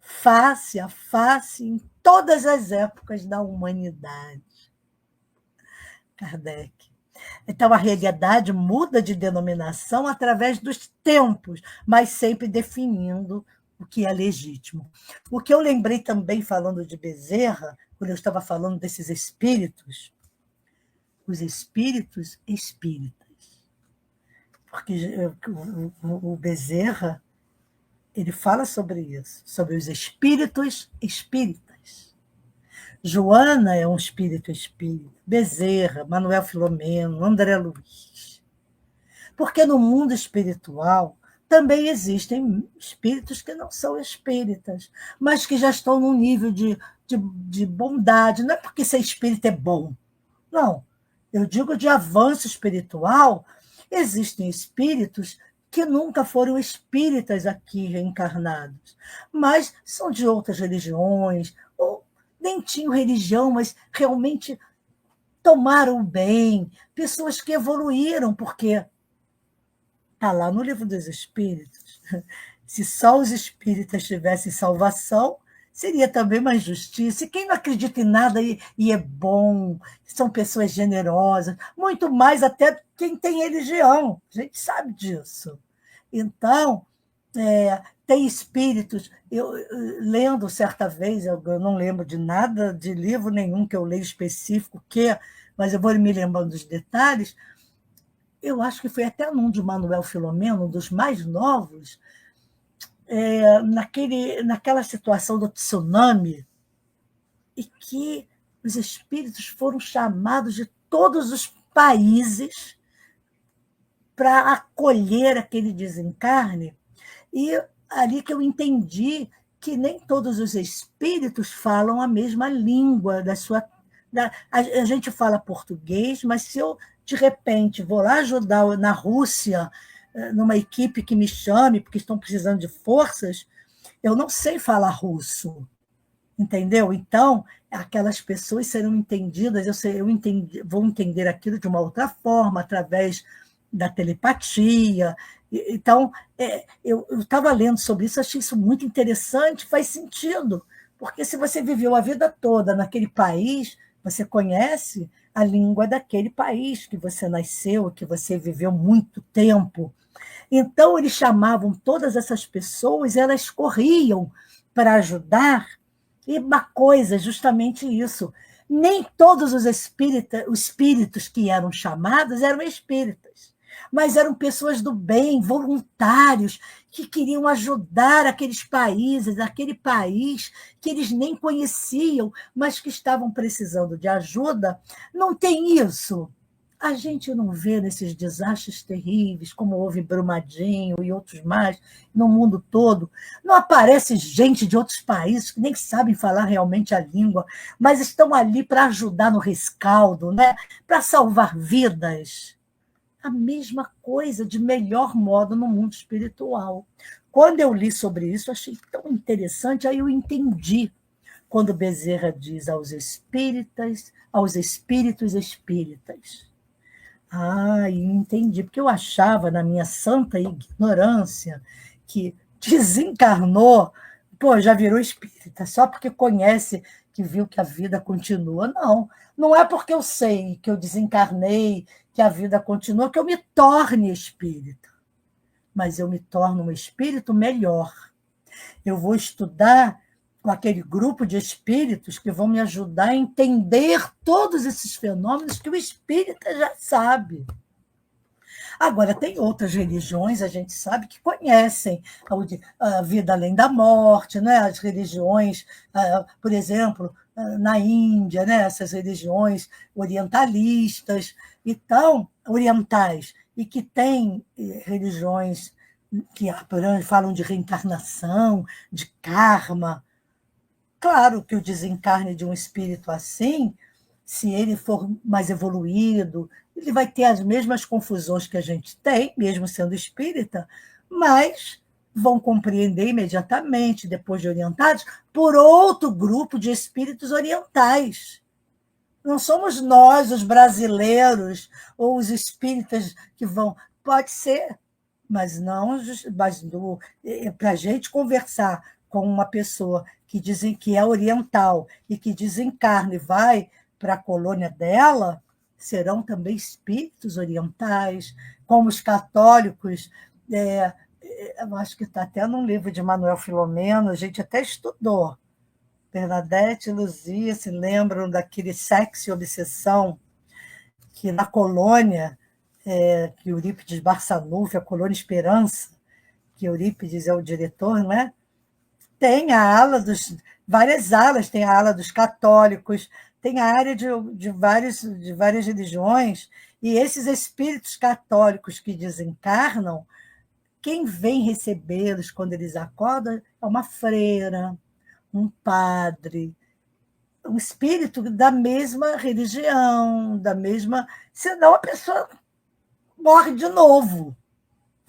Face a face em todas as épocas da humanidade. Kardec. Então, a realidade muda de denominação através dos tempos, mas sempre definindo o que é legítimo. O que eu lembrei também, falando de Bezerra, quando eu estava falando desses espíritos, os espíritos espíritas. Porque o Bezerra, ele fala sobre isso, sobre os espíritos espíritas. Joana é um espírito espírita, Bezerra, Manuel Filomeno, André Luiz. Porque no mundo espiritual também existem espíritos que não são espíritas, mas que já estão num nível de bondade. Não é porque ser espírita é bom, não. Eu digo de avanço espiritual. Existem espíritos que nunca foram espíritas aqui reencarnados, mas são de outras religiões, ou nem tinham religião, mas realmente tomaram o bem, pessoas que evoluíram, porque está lá no Livro dos Espíritos. Se só os espíritas tivessem salvação, seria também uma injustiça. E quem não acredita em nada e é bom, são pessoas generosas, muito mais até quem tem religião, a gente sabe disso. Então, tem espíritos... Eu lendo certa vez, eu não lembro de nada, de livro nenhum que eu leio específico, mas eu vou me lembrando dos detalhes. Eu acho que foi até num de Manuel Filomeno, um dos mais novos, naquela situação do tsunami, e que os espíritos foram chamados de todos os países para acolher aquele desencarne, e ali que eu entendi que nem todos os espíritos falam a mesma língua A gente fala português, mas se eu, de repente, vou lá ajudar na Rússia, numa equipe que me chame, porque estão precisando de forças, eu não sei falar russo, entendeu? Então, aquelas pessoas serão entendidas, vou entender aquilo de uma outra forma, através da telepatia. Então, eu estava lendo sobre isso, achei isso muito interessante, faz sentido, porque se você viveu a vida toda naquele país, você conhece a língua daquele país que você nasceu, que você viveu muito tempo. Então, eles chamavam todas essas pessoas, elas corriam para ajudar, e uma coisa, justamente isso, nem todos os espíritos que eram chamados eram espíritas, mas eram pessoas do bem, voluntários, que queriam ajudar aqueles países, aquele país que eles nem conheciam, mas que estavam precisando de ajuda. Não tem isso? A gente não vê nesses desastres terríveis, como houve Brumadinho e outros mais, no mundo todo. Não aparece gente de outros países que nem sabem falar realmente a língua, mas estão ali para ajudar no rescaldo, né? Para salvar vidas. A mesma coisa, de melhor modo, no mundo espiritual. Quando eu li sobre isso, achei tão interessante, aí eu entendi quando Bezerra diz aos espíritos espíritas. Ah, entendi, porque eu achava, na minha santa ignorância, que desencarnou, pô, já virou espírita, só porque conhece, que viu que a vida continua. Não, não é porque eu sei que eu desencarnei, que a vida continua, que eu me torne espírita, mas eu me torno um espírito melhor. Eu vou estudar com aquele grupo de espíritos que vão me ajudar a entender todos esses fenômenos que o espírita já sabe. Agora, tem outras religiões, a gente sabe, que conhecem a vida além da morte, né? As religiões, por exemplo, na Índia, né? Essas religiões orientalistas, então, orientais, e que têm religiões que falam de reencarnação, de karma. Claro que o desencarne de um espírito assim, se ele for mais evoluído, ele vai ter as mesmas confusões que a gente tem, mesmo sendo espírita, mas vão compreender imediatamente, depois de orientados, por outro grupo de espíritos orientais. Não somos nós, os brasileiros, ou os espíritas que vão. Pode ser, mas não, mas para a gente conversar com uma pessoa que dizem que é oriental e que desencarna e vai para a colônia dela, serão também espíritos orientais, como os católicos. Eu acho que está até num livro de Manuel Filomeno, a gente até estudou. Bernadette e Luzia se lembram daquele Sexo e Obsessão, que na colônia, que Eurípides Barçanufo, a Colônia Esperança, que Eurípides é o diretor, não é? Tem a ala várias alas, tem a ala dos católicos, tem a área de várias religiões, e esses espíritos católicos que desencarnam, quem vem recebê-los quando eles acordam é uma freira, um padre, um espírito da mesma religião, da mesma. Senão a pessoa morre de novo.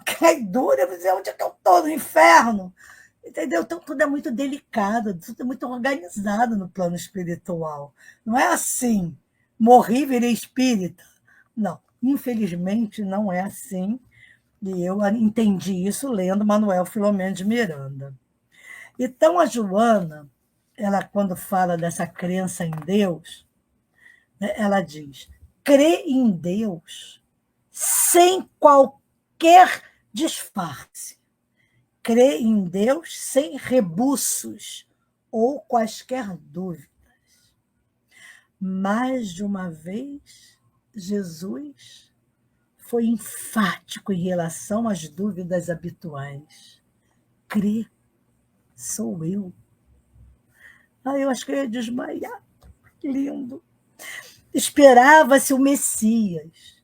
Cai dura, você, onde é que eu estou? No inferno? Entendeu? Então, tudo é muito delicado, tudo é muito organizado no plano espiritual. Não é assim, morri, virei espírita. Não, infelizmente não é assim. E eu entendi isso lendo Manuel Filomeno de Miranda. Então, a Joana, ela, quando fala dessa crença em Deus, né, ela diz: crê em Deus sem qualquer disfarce. Crê em Deus sem rebuços ou quaisquer dúvidas. Mais de uma vez, Jesus foi enfático em relação às dúvidas habituais. Crê, sou eu. Eu acho que eu ia desmaiar. Lindo. Esperava-se o Messias.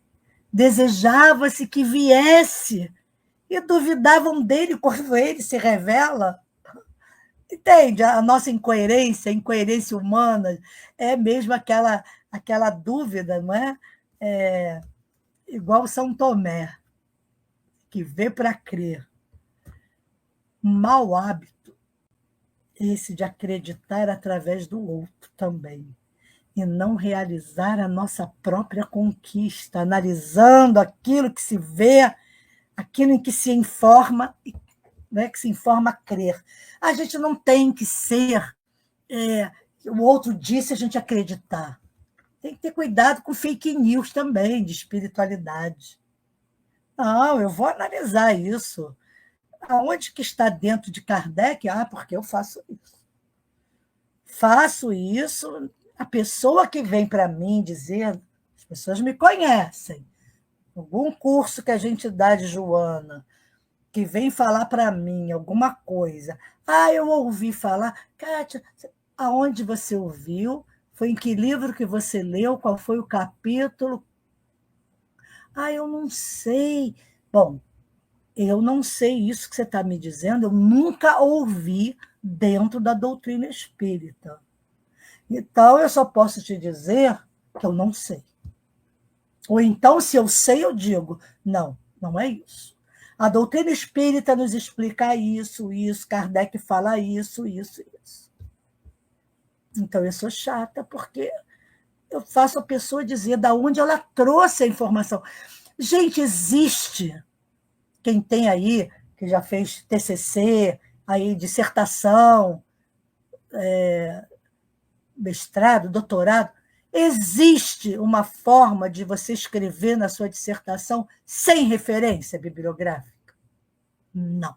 Desejava-se que viesse. E duvidavam dele quando ele se revela. Entende? A nossa incoerência, a incoerência humana, é mesmo aquela dúvida, não é? Igual São Tomé, que vê para crer. Um mau hábito, esse de acreditar através do outro também, e não realizar a nossa própria conquista, analisando aquilo que se vê, aquilo em que se informa, né, que se informa a crer. A gente não tem que ser, o outro disse a gente acreditar. Tem que ter cuidado com fake news também, de espiritualidade. Não, eu vou analisar isso. Aonde que está dentro de Kardec? Ah, porque eu faço isso. Faço isso, a pessoa que vem para mim dizer, as pessoas me conhecem, algum curso que a gente dá de Joana, que vem falar para mim alguma coisa. Ah, eu ouvi falar. Kátia, aonde você ouviu? Foi em que livro que você leu? Qual foi o capítulo? Ah, eu não sei. Bom, eu não sei isso que você está me dizendo, eu nunca ouvi dentro da doutrina espírita. Então, eu só posso te dizer que eu não sei. Ou então, se eu sei, eu digo, não, não é isso. A doutrina espírita nos explica isso, Kardec fala isso, isso. Então, eu sou chata, porque eu faço a pessoa dizer de onde ela trouxe a informação. Gente, existe quem tem aí, que já fez TCC, aí, dissertação, mestrado, doutorado, existe uma forma de você escrever na sua dissertação sem referência bibliográfica? Não.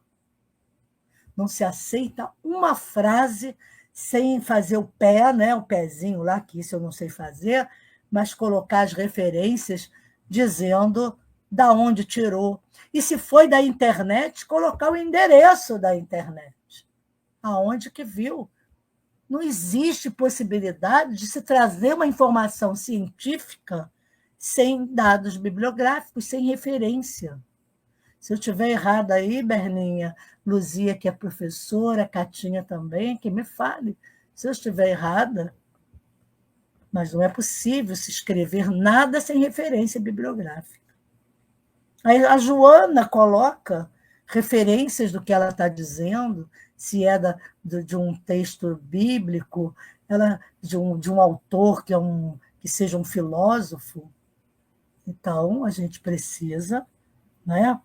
Não se aceita uma frase sem fazer o pé, né, o pezinho lá, que isso eu não sei fazer, mas colocar as referências dizendo da onde tirou. E se foi da internet, colocar o endereço da internet. Aonde que viu? Não existe possibilidade de se trazer uma informação científica sem dados bibliográficos, sem referência. Se eu estiver errada aí, Berninha, Luzia, que é professora, Catinha também, que me fale. Se eu estiver errada, mas não é possível se escrever nada sem referência bibliográfica. Aí a Joana coloca referências do que ela está dizendo, se é de um texto bíblico, de um autor que seja um filósofo. Então, a gente precisa, né,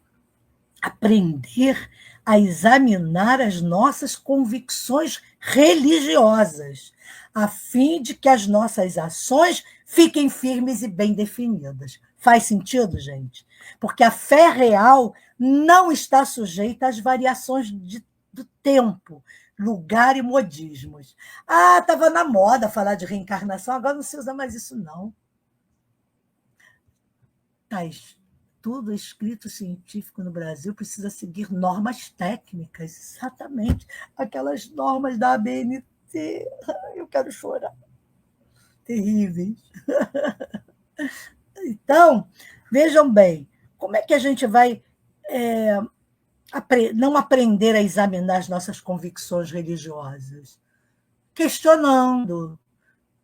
aprender a examinar as nossas convicções religiosas, a fim de que as nossas ações fiquem firmes e bem definidas. Faz sentido, gente? Porque a fé real não está sujeita às variações do tempo, lugar e modismos. Ah, estava na moda falar de reencarnação, agora não se usa mais isso, não. Tais tudo escrito científico no Brasil precisa seguir normas técnicas, exatamente. Aquelas normas da ABNT. Eu quero chorar. Terríveis. Então, vejam bem, como é que a gente vai não aprender a examinar as nossas convicções religiosas? Questionando.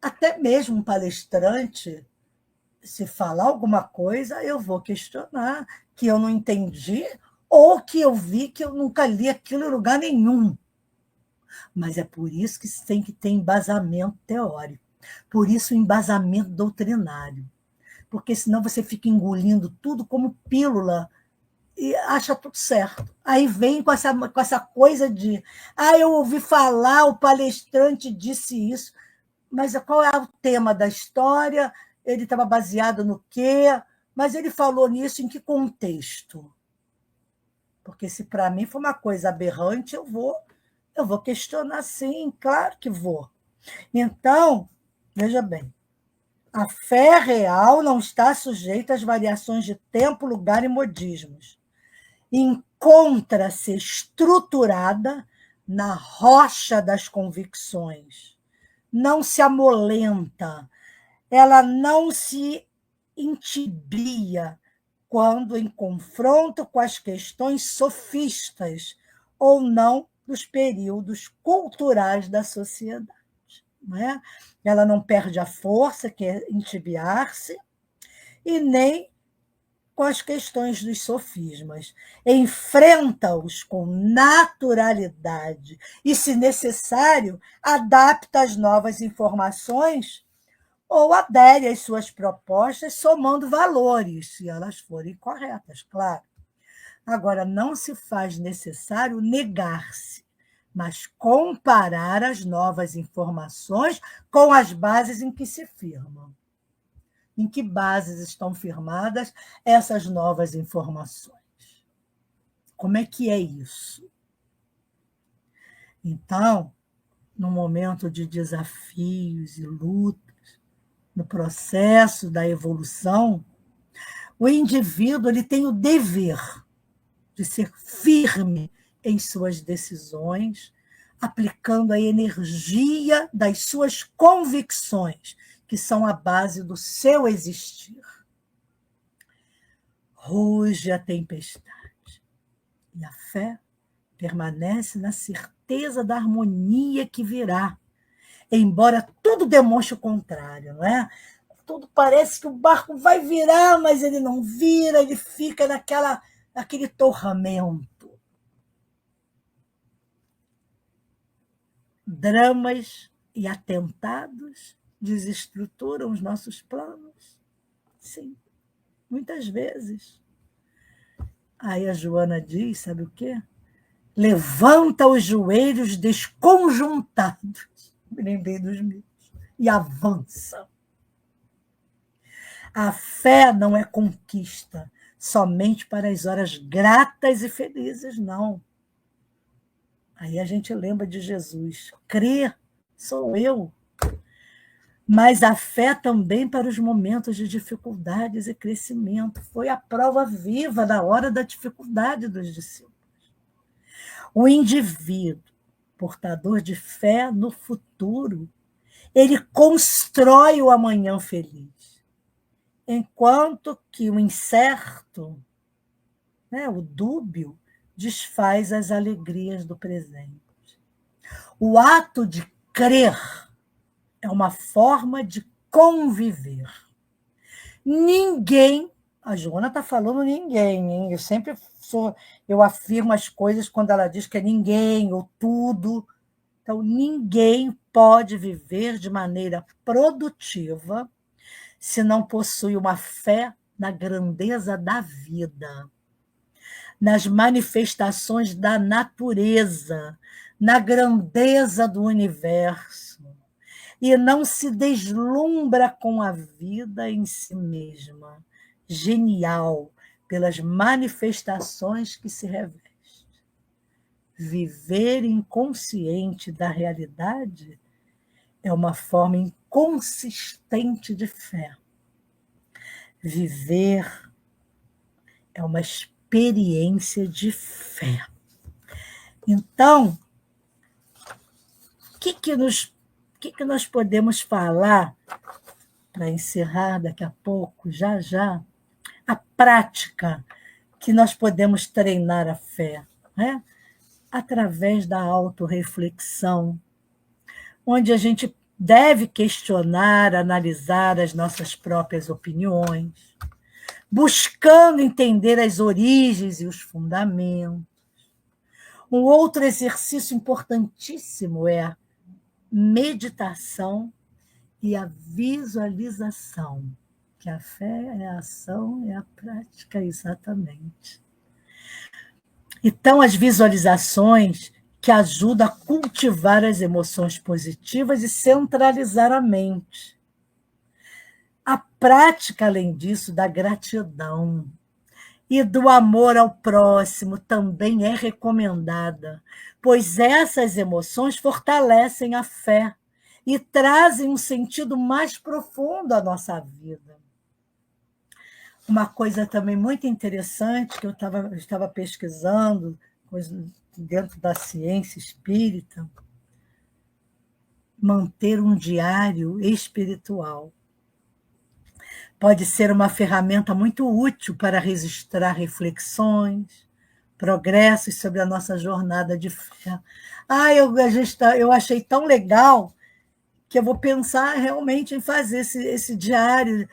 Até mesmo um palestrante, se falar alguma coisa, eu vou questionar, que eu não entendi, ou que eu vi que eu nunca li aquilo em lugar nenhum. Mas é por isso que tem que ter embasamento teórico, por isso o embasamento doutrinário, porque senão você fica engolindo tudo como pílula e acha tudo certo. Aí vem com essa coisa de eu ouvi falar, o palestrante disse isso, mas qual é o tema da história? Ele estava baseado no quê? Mas ele falou nisso em que contexto? Porque se para mim for uma coisa aberrante, eu vou questionar sim, claro que vou. Então, veja bem, a fé real não está sujeita às variações de tempo, lugar e modismos. Encontra-se estruturada na rocha das convicções. Não se amolenta, ela não se entibia quando em confronto com as questões sofistas ou não dos períodos culturais da sociedade. Não é? Ela não perde a força, que é entibiar-se, e nem com as questões dos sofismas. Enfrenta-os com naturalidade e, se necessário, adapta as novas informações ou adere às suas propostas, somando valores, se elas forem corretas, claro. Agora, não se faz necessário negar-se, mas comparar as novas informações com as bases em que se firmam. Em que bases estão firmadas essas novas informações? Como é que é isso? Então, no momento de desafios e lutas, no processo da evolução, o indivíduo ele tem o dever de ser firme em suas decisões, aplicando a energia das suas convicções, que são a base do seu existir. Ruge a tempestade, e a fé permanece na certeza da harmonia que virá, embora tudo demonstre o contrário, não é? Tudo parece que o barco vai virar, mas ele não vira, ele fica naquele tormento. Dramas e atentados desestruturam os nossos planos? Sim, muitas vezes. Aí a Joana diz, sabe o quê? Levanta os joelhos desconjuntados, me lembrei dos meus, e avança. A fé não é conquista somente para as horas gratas e felizes, não. Aí a gente lembra de Jesus. Crer sou eu. Mas a fé também para os momentos de dificuldades e crescimento. Foi a prova viva na hora da dificuldade dos discípulos. O indivíduo, portador de fé no futuro, ele constrói o amanhã feliz. Enquanto que o incerto, né, o dúbio, desfaz as alegrias do presente. O ato de crer é uma forma de conviver. Ninguém, a Joana está falando ninguém, hein? Eu afirmo as coisas quando ela diz que é ninguém ou tudo. Então, ninguém pode viver de maneira produtiva se não possui uma fé na grandeza da vida, nas manifestações da natureza, na grandeza do universo, e não se deslumbra com a vida em si mesma, genial, pelas manifestações que se reveste. Viver inconsciente da realidade é uma forma inconsistente de fé. Viver é uma experiência de fé. Então, o que nós podemos falar, para encerrar daqui a pouco, já, a prática que nós podemos treinar a fé, né? Através da autorreflexão, onde a gente deve questionar, analisar as nossas próprias opiniões, buscando entender as origens e os fundamentos. Um outro exercício importantíssimo é a meditação e a visualização, que a fé é a ação, é a prática, exatamente. Então, as visualizações que ajudam a cultivar as emoções positivas e centralizar a mente. A prática, além disso, da gratidão e do amor ao próximo também é recomendada, pois essas emoções fortalecem a fé e trazem um sentido mais profundo à nossa vida. Uma coisa também muito interessante que eu estava pesquisando dentro da ciência espírita, manter um diário espiritual. Pode ser uma ferramenta muito útil para registrar reflexões, progressos sobre a nossa jornada de fé. Eu achei tão legal que eu vou pensar realmente em fazer esse diário,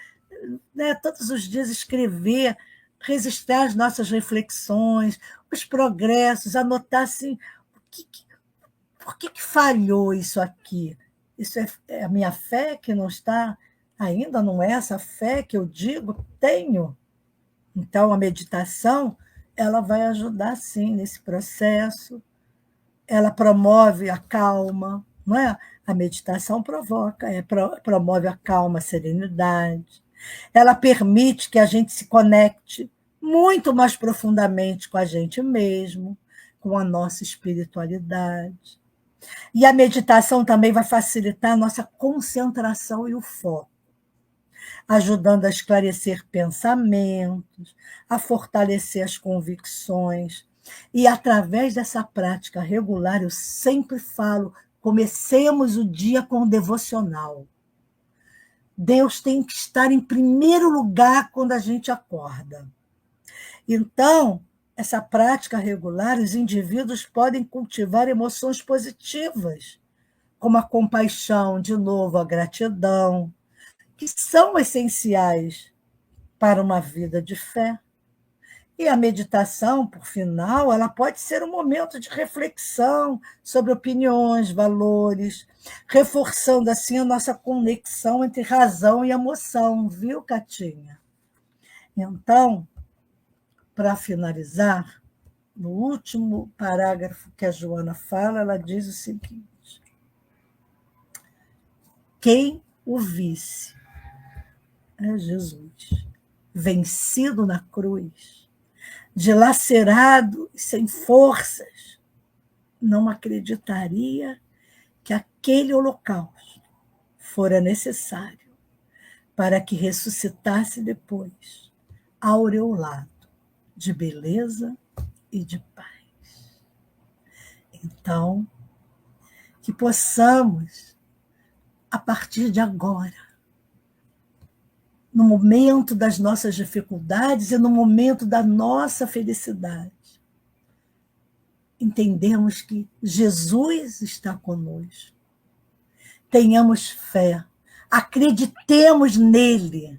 né, todos os dias escrever, registrar as nossas reflexões, os progressos, anotar assim, por que falhou isso aqui? Isso é a minha fé que não está, ainda não é essa fé que eu digo, tenho. Então, a meditação, ela vai ajudar, sim, nesse processo, ela promove a calma, não é? A meditação promove a calma, a serenidade. Ela permite que a gente se conecte muito mais profundamente com a gente mesmo, com a nossa espiritualidade. E a meditação também vai facilitar a nossa concentração e o foco, ajudando a esclarecer pensamentos, a fortalecer as convicções. E através dessa prática regular, eu sempre falo, comecemos o dia com o devocional. Deus tem que estar em primeiro lugar quando a gente acorda. Então, essa prática regular, os indivíduos podem cultivar emoções positivas, como a compaixão, de novo, a gratidão, que são essenciais para uma vida de fé. E a meditação, por final, ela pode ser um momento de reflexão sobre opiniões, valores, reforçando assim a nossa conexão entre razão e emoção, viu, Catinha? Então, para finalizar, no último parágrafo que a Joana fala, ela diz o seguinte: quem o visse é Jesus, vencido na cruz, dilacerado e sem forças, não acreditaria que aquele holocausto fora necessário para que ressuscitasse depois, aureolado de beleza e de paz. Então, que possamos, a partir de agora, no momento das nossas dificuldades e no momento da nossa felicidade, entendemos que Jesus está conosco. Tenhamos fé, acreditemos nele.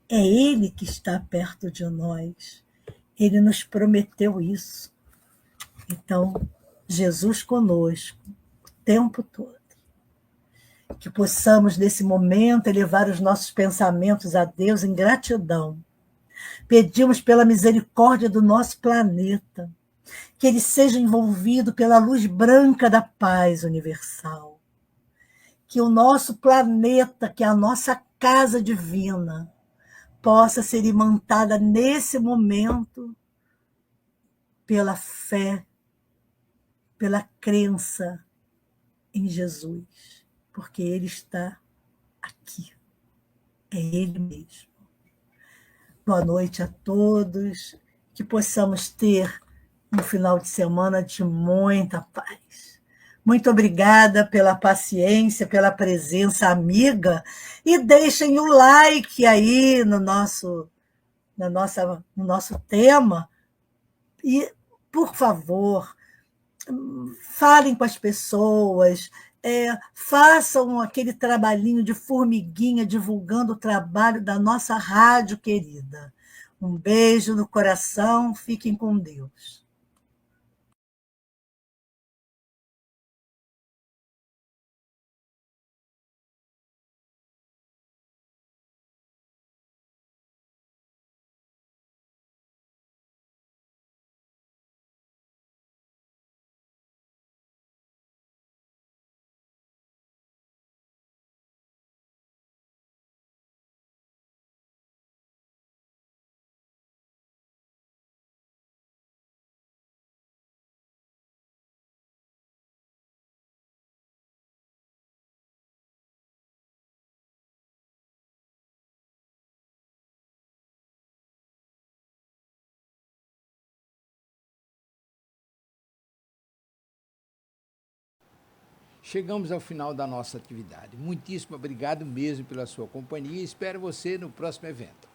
É ele que está perto de nós. Ele nos prometeu isso. Então, Jesus conosco o tempo todo. Que possamos, nesse momento, elevar os nossos pensamentos a Deus em gratidão. Pedimos pela misericórdia do nosso planeta, que ele seja envolvido pela luz branca da paz universal. Que o nosso planeta, que é a nossa casa divina, possa ser imantada nesse momento pela fé, pela crença em Jesus, porque ele está aqui, é ele mesmo. Boa noite a todos, que possamos ter um final de semana de muita paz. Muito obrigada pela paciência, pela presença amiga, e deixem o like aí no nosso tema, e, por favor, falem com as pessoas, façam aquele trabalhinho de formiguinha divulgando o trabalho da nossa rádio querida. Um beijo no coração, fiquem com Deus. Chegamos ao final da nossa atividade. Muitíssimo obrigado mesmo pela sua companhia e espero você no próximo evento.